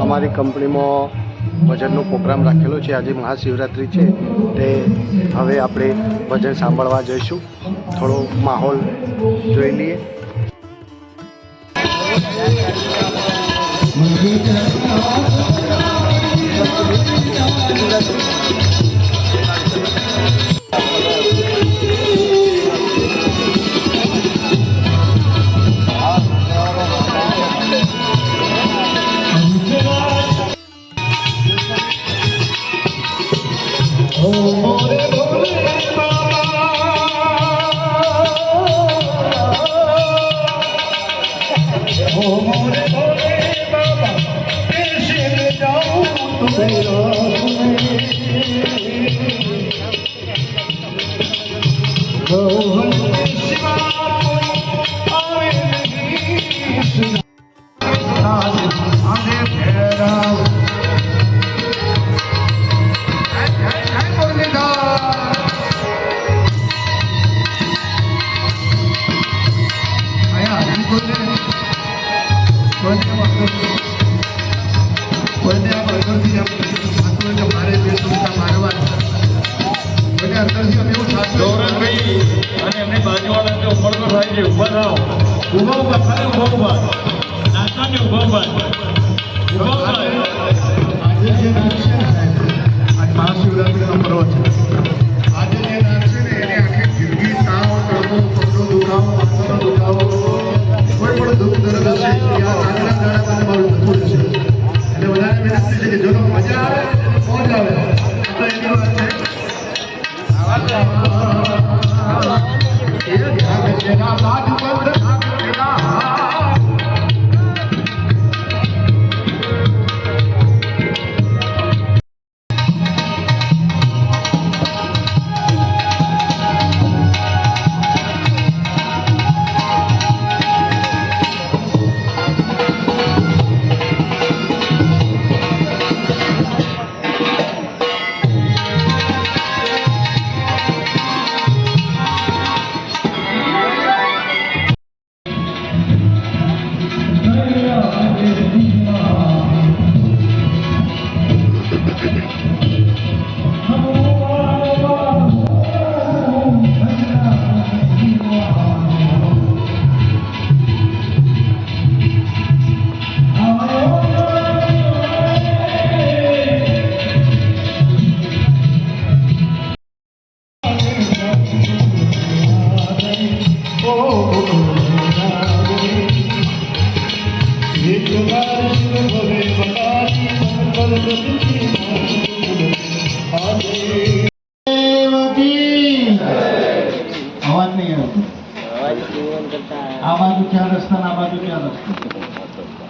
અમારી કંપનીમાં ભજનનો પ્રોગ્રામ રાખેલો છે। આજે મહાશિવરાત્રિ છે, તે હવે આપણે ભજન સાંભળવા જઈશું। થોડો માહોલ જોઈ લઈએ।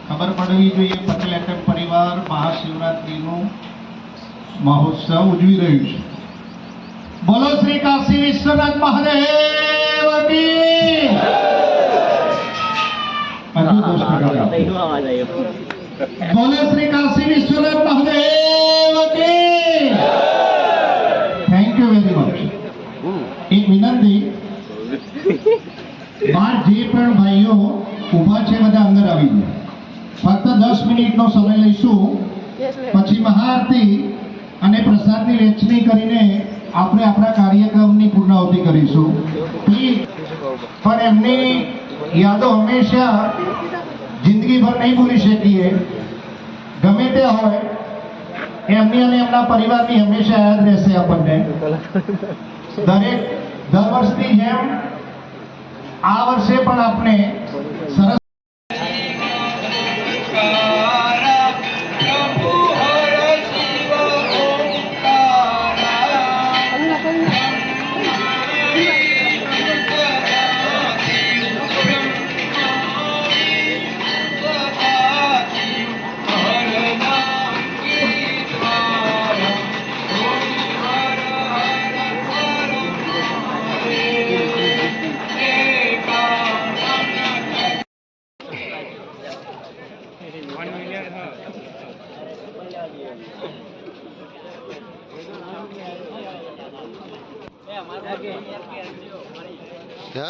खबर पड़वी જોઈએ પટેલ એટક પરિવાર મહાશિવરાત્રીનું મહોત્સવ ઉજવી રહ્યું છે। બોલો શ્રી કાશી વિશ્વનાથ મહાદેવ કી બોલો શ્રી કાશી વિશ્વનાથ મહાદેવ કી। Thank you very much. એક વિનંતી, બાર જે પણ ભાઈઓ ઊભા છે બધા અંદર આવી જાય। ફક્ત 10 મિનિટનો સમય લઈશું, પછી મહાઆરતી અને પ્રસાદની વહેંચણી કરીને આપણે આપણા કાર્યક્રમની પૂર્ણાહુતિ કરીશું। પણ એમની યાદો હંમેશા જિંદગીભર નહીં ભૂલી શકીએ। ગમે તે હોય, એમની અને એમના પરિવારની હંમેશા યાદ રહેશે આપણને। દર વર્ષની જેમ આ વર્ષે પણ આપણે સરસ ¿Ya?